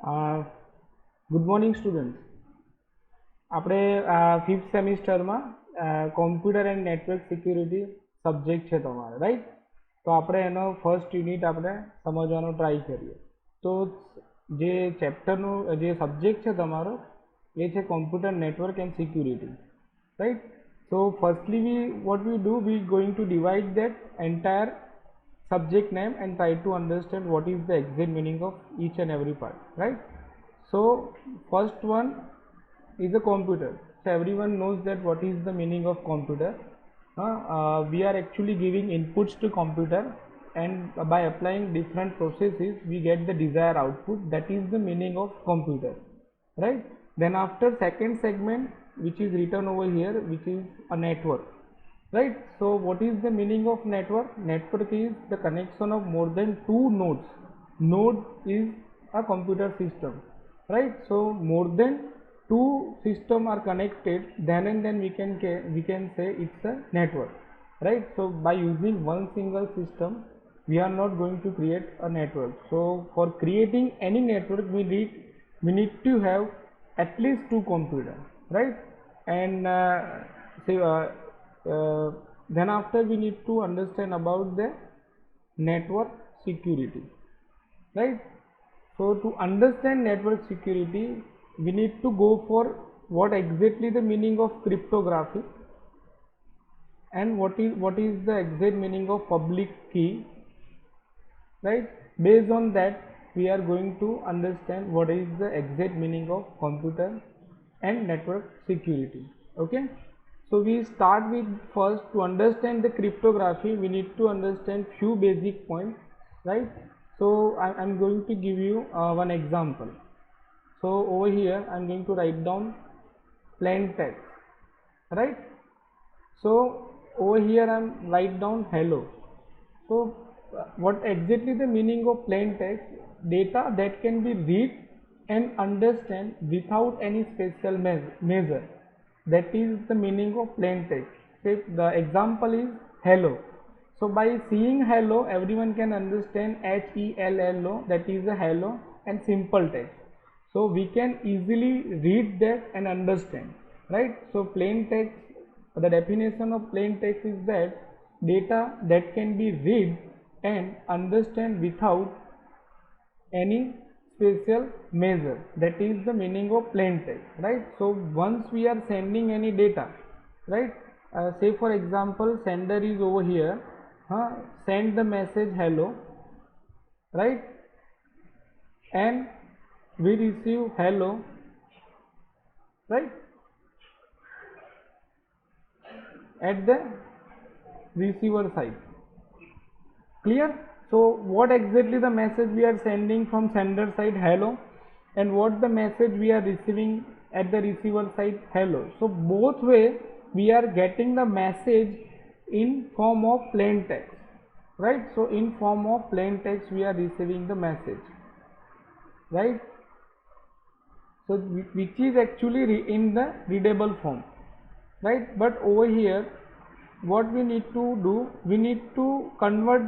Good morning student. આપણે fifth સેમિસ્ટરમાં computer and network security subject છે તમારે, રાઈટ? તો આપણે એનો ફર્સ્ટ યુનિટ આપણે સમજવાનો ટ્રાય કરીએ. તો જે ચેપ્ટરનું જે સબ્જેક્ટ છે તમારો એ છે computer network and security, right? So firstly what we do, we going to divide that entire subject name and try to understand what is the exact meaning of each and every part, right? So first one is a computer. So everyone knows that what is the meaning of computer. We are actually giving inputs to computer, and by applying different processes we get the desired output. That is the meaning of computer, right? Then after second segment, which is written over here, which is a network, right? So what is the meaning of network? Network is the connection of more than two nodes. Node is a computer system, right? So more than two systems are connected, then and then we can say it's a network, right? So by using one single system we are not going to create a network. So for creating any network we need to have at least two computers, right? And then after we need to understand about the network security, right? So to understand network security we need to go for what exactly the meaning of cryptography and what is the exact meaning of public key, right? Based on that we are going to understand what is the exact meaning of computer and network security. Okay, so we start with first, to understand the cryptography we need to understand few basic points, right? So I'm going to give you one example. So over here I'm going to write down plain text, right? So over here I'm write down hello. So what exactly the meaning of plain text? Data that can be read and understand without any special measure. That is the meaning of plain text. So the example is hello. So by seeing hello everyone can understand HELLO, that is a hello and simple text. So we can easily read that and understand, right? So plain text, the definition of plain text is that data that can be read and understand without any special measure. That is the meaning of plain text, right? So once we are sending any data, right? Say for example sender is over here, send the message hello, right? And we receive hello, right, at the receiver side. Clear? So what exactly the message we are sending from sender side, hello, and what the message we are receiving at the receiver side, hello. So both way we are getting the message in form of plain text, right? So in form of plain text we are receiving the message, right? So which is actually in the readable form, right? But over here what we need to do, we need to convert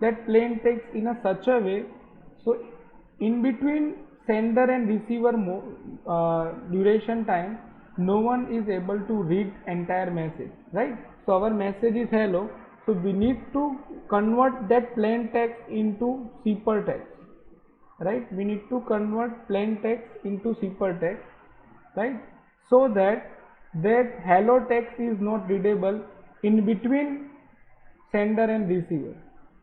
that plain text in a such a way so in between sender and receiver duration time no one is able to read entire message, right? So our message is hello, so we need to convert that plain text into ciphertext, right? We need to convert plain text into ciphertext, right? So that hello text is not readable in between sender and receiver.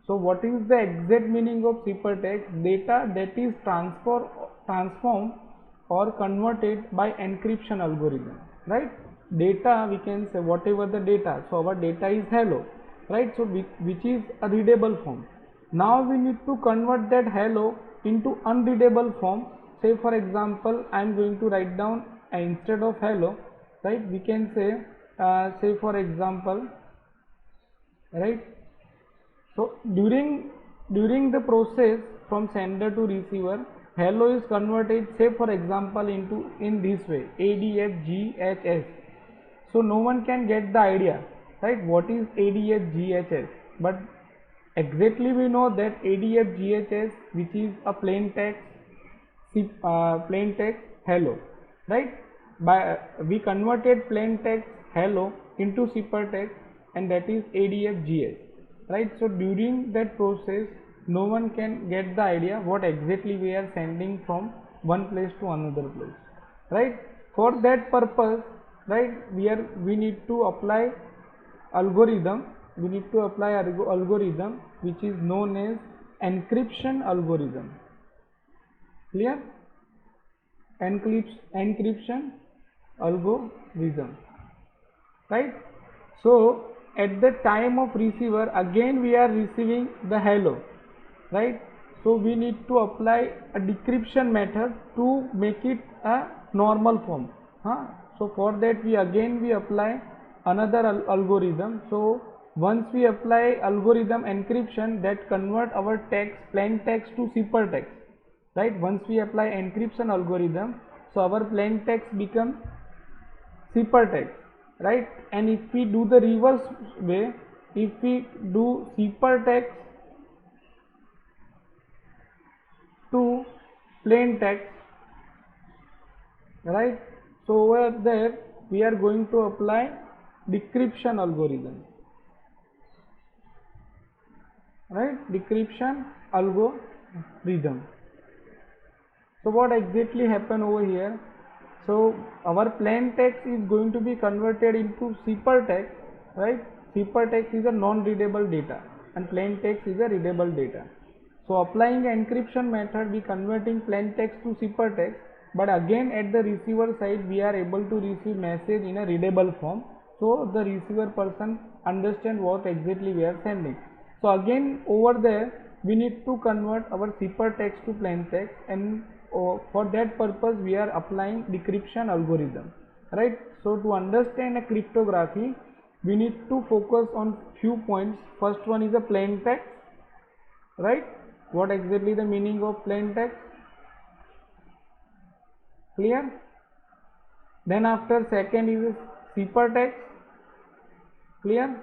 So what is the exact meaning of ciphertext? Data that is transformed or converted by encryption algorithm, right? Data, we can say whatever the data, so our data is hello, right? So which is a readable form. Now we need to convert that hello into unreadable form. Say for example I'm going to write down instead of hello, right, we can say say for example, right? So during the process from sender to receiver, hello is converted, say for example, into in this way ADFGHS. So no one can get the idea, right, what is ADFGHS, but exactly we know that ADFGHS, which is a plain text plain text hello, right? We converted plain text hello into ciphertext, and that is ADF-GS, right? So during that process, no one can get the idea what exactly we are sending from one place to another place, right? For that purpose, right, we need to apply algorithm. We need to apply algorithm which is known as encryption algorithm. Clear? Encryption algorithm, right? So at the time of receiver, again we are receiving the hello, right? So we need to apply a decryption method to make it a normal form. So for that we apply another algorithm. So once we apply algorithm encryption, that convert our text, plain text, to ciphertext, right? Once we apply encryption algorithm, so our plain text becomes ciphertext, right? And if we do the reverse way, if we do ciphertext to plain text, right? So over there we are going to apply decryption algorithm, right? Decryption algorithm. So what exactly happen over here? So our plain text is going to be converted into ciphertext, right? Ciphertext is a non-readable data and plain text is a readable data. So applying encryption method, we converting plain text to ciphertext, but again at the receiver side we are able to receive message in a readable form. So the receiver person understand what exactly we are sending. So again over there we need to convert our ciphertext to plain text, and for that purpose we are applying decryption algorithm, right? So to understand a cryptography, we need to focus on few points. First one is a plain text, right? What exactly the meaning of plain text? Clear? Then after second is ciphertext. Clear?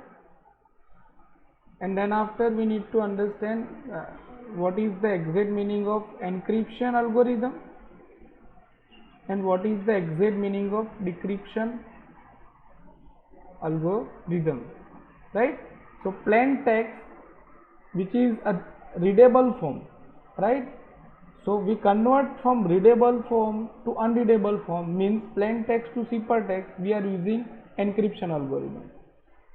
And then after we need to understand what is the exact meaning of encryption algorithm and what is the exact meaning of decryption algorithm, right? So plain text, which is a readable form, right? So we convert from readable form to unreadable form, means plain text to ciphertext, we are using encryption algorithm.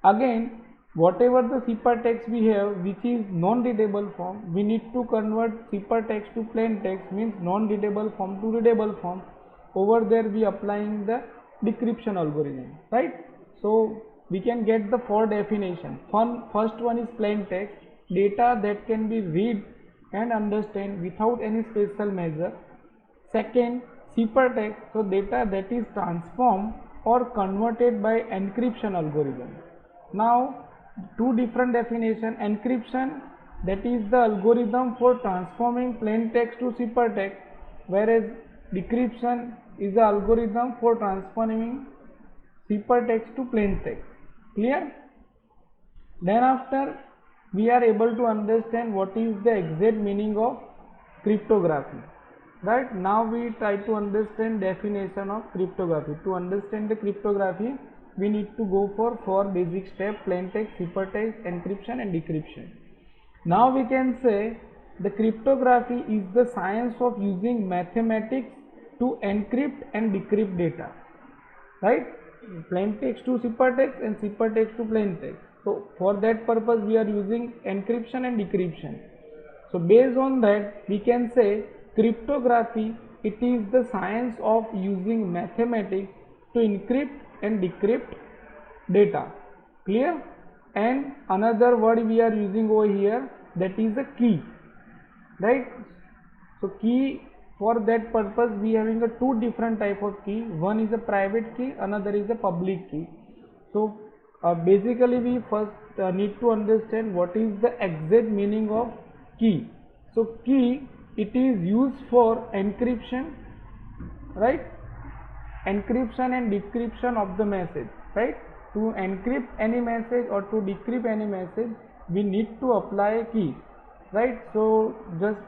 Again, whatever the ciphertext we have which is non-readable form, we need to convert ciphertext to plain text, means non-readable form to readable form. Over there we applying the decryption algorithm, right? So we can get the four definition. First one is plain text, data that can be read and understand without any special measure. Second, ciphertext, so data that is transformed or converted by encryption algorithm. Now two different definition. Encryption, that is the algorithm for transforming plain text to ciphertext, whereas decryption is the algorithm for transforming ciphertext to plain text. Clear? Then after we are able to understand what is the exact meaning of cryptography, right? Now we try to understand definition of cryptography. To understand the cryptography, we need to go for four basic steps: plain text, ciphertext, encryption and decryption. Now we can say the cryptography is the science of using mathematics to encrypt and decrypt data, right? Plain text to ciphertext and ciphertext to plain text. So for that purpose we are using encryption and decryption. So based on that we can say cryptography, it is the science of using mathematics to encrypt and decrypt data. Clear? And another word we are using over here, that is a key, right? So key, for that purpose we having a two different type of key. One is a private key, another is a public key. So basically we first need to understand what is the exact meaning of key. So key, it is used for encryption, right? Encryption and decryption of the message, right? To encrypt any message or to decrypt any message, we need to apply a key. right? So just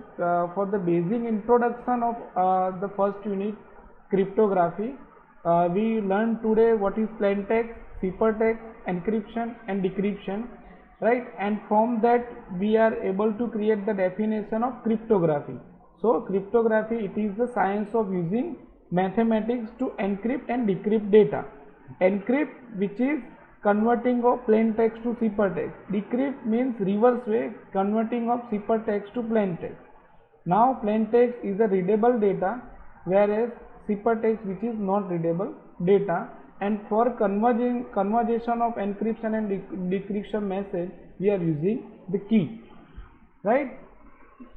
for the basic introduction of the first unit, cryptography, we learned today what is plain text, ciphertext, encryption and decryption, right? And from that we are able to create the definition of cryptography. So cryptography, it is the science of using mathematics to encrypt and decrypt data. Encrypt, which is converting of plain text to ciphertext. Decrypt means reverse way, converting of ciphertext to plain text. Now plain text is a readable data, whereas ciphertext, which is not readable data. And for conversion of encryption and decryption message, we are using the key, right?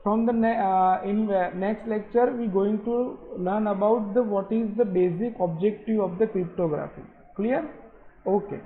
From the next lecture we going to learn about the what is the basic objective of the cryptography. Clear? Okay.